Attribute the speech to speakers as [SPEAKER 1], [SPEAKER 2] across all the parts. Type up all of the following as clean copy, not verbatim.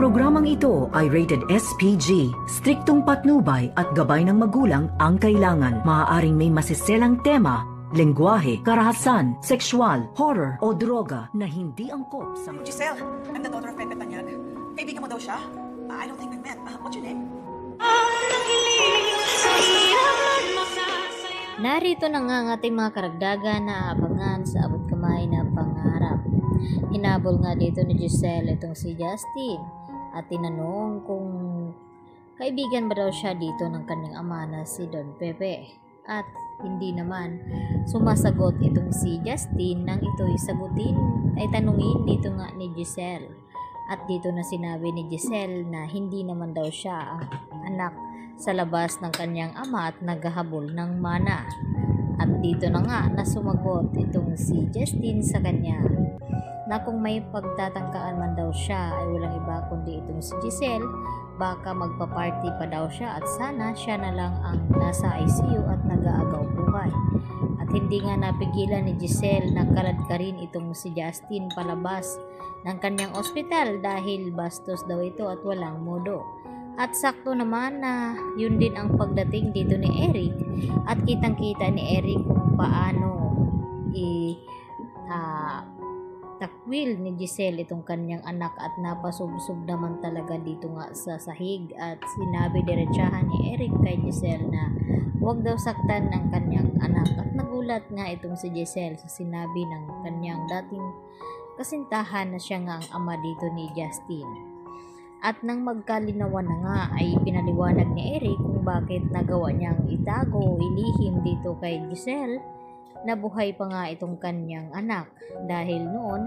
[SPEAKER 1] programang ito ay rated SPG. Striktong patnubay at gabay ng magulang ang kailangan. Maaaring may masiselang tema, lengguwahe, karahasan, sexual, horror o droga na hindi angkop sa...
[SPEAKER 2] Giselle, I'm the daughter of Pepe Tanyag. Kaibigan mo daw siya? I don't think we've met. What's your name?
[SPEAKER 3] Narito na nga ang ating mga karagdagan na abangan sa abot kamay na pangarap. Hinabol nga dito ni Giselle itong si Justin at tinanong kung kaibigan ba daw siya dito ng kanyang ama na si Don Pepe. At hindi naman sumasagot itong si Justin nang ito'y tanungin dito nga ni Giselle. At dito na sinabi ni Giselle na hindi naman daw siya ang anak sa labas ng kanyang ama at naghahabol ng mana. At dito na nga na sumagot itong si Justin sa kanya na kung may pagtatangkaan man daw siya ay walang iba kundi itong si Giselle, baka magpa-party pa daw siya at sana siya na lang ang nasa ICU at nag-aagaw buhay. At hindi nga napigilan ni Giselle na kalad ka rin itong si Justin palabas ng kanyang ospital dahil bastos daw ito at walang modo. At sakto naman na yun din ang pagdating dito ni Eric at kitang-kita ni Eric kung paano takwil ni Giselle itong kanyang anak at napasubsob naman talaga dito nga sa sahig. At sinabi diretsahan ni Eric kay Giselle na huwag daw saktan ang kanyang anak. At nagulat nga itong si Giselle sa sinabi ng kanyang dating kasintahan na siya nga ang ama dito ni Justin. At nang magkalinawan na nga ay pinaliwanag ni Eric kung bakit nagawa niyang itago o ilihim dito kay Giselle na buhay pa nga itong kanyang anak. Dahil noon,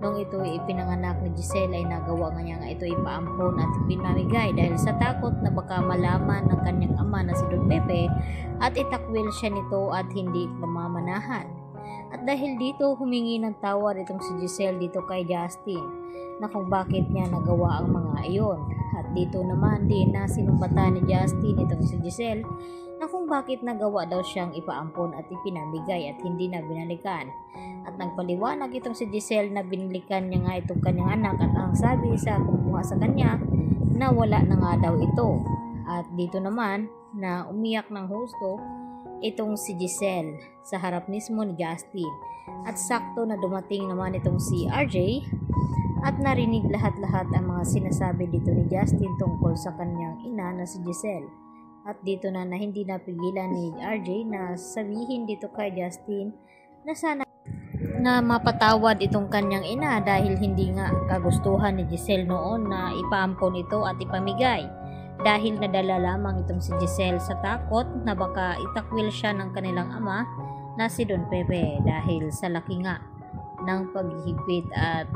[SPEAKER 3] nung ito ipinanganak ni Giselle ay nagawa nga niya nga ito ipaampon at pinamigay dahil sa takot na baka malaman ng kanyang ama na si Don Pepe at itakwil siya nito at hindi pamamanahan. At dahil dito humingi ng tawad itong si Giselle dito kay Justin na kung bakit niya nagawa ang mga iyon. At dito naman din na sinumpatan ni Justin itong si Giselle na kung bakit nagawa daw siyang ipaampon at ipinamigay at hindi na binalikan. At nagpaliwanag itong si Giselle na binilikan niya nga itong kanyang anak at ang sabi sa kumuha sa kanya na wala na nga daw ito. At dito naman na umiyak ng husto itong si Giselle sa harap mismo ni Justin. At sakto na dumating naman itong si RJ at narinig lahat-lahat ang mga sinasabi dito ni Justin tungkol sa kanyang ina na si Giselle. At dito na hindi napigilan ni RJ na sabihin dito kay Justin na sana na mapatawad itong kanyang ina dahil hindi nga kagustuhan ni Giselle noon na ipaampon ito at ipamigay. Dahil nadala lamang itong si Giselle sa takot na baka itakwil siya ng kanilang ama na si Don Pepe dahil sa laki nga ng paghihigpit at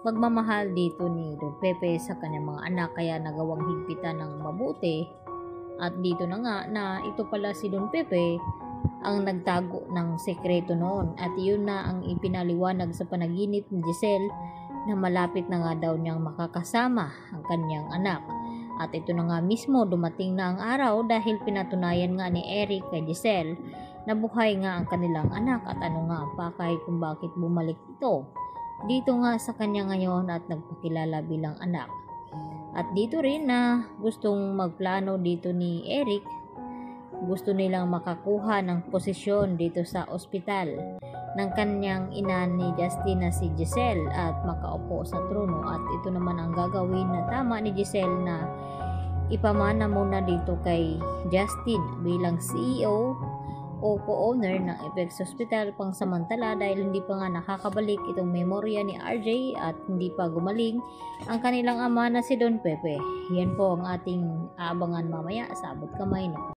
[SPEAKER 3] pagmamahal dito ni Don Pepe sa kanyang mga anak, kaya nagawang higpitan ng mabuti. At dito na nga na ito pala si Don Pepe ang nagtago ng sekreto noon at yun na ang ipinaliwanag sa panaginip ni Giselle na malapit na nga daw niyang makakasama ang kanyang anak. At ito na nga mismo dumating na ang araw dahil pinatunayan nga ni Eric kay Giselle na buhay nga ang kanilang anak at ano nga ang pakay kung bakit bumalik ito dito nga sa kanya ngayon at nagpakilala bilang anak. At dito rin na gustong magplano dito ni Eric, gusto nilang makakuha ng posisyon dito sa ospital ng kanyang ina ni Justin na si Giselle at makaupo sa trono. At ito naman ang gagawin na tama ni Giselle na ipamana muna dito kay Justin bilang CEO o co-owner ng Apex Hospital pang samantala dahil hindi pa nga nakakabalik itong memorya ni RJ at hindi pa gumaling ang kanilang ama na si Don Pepe. Yan po ang ating aabangan mamaya sa abot kamay na.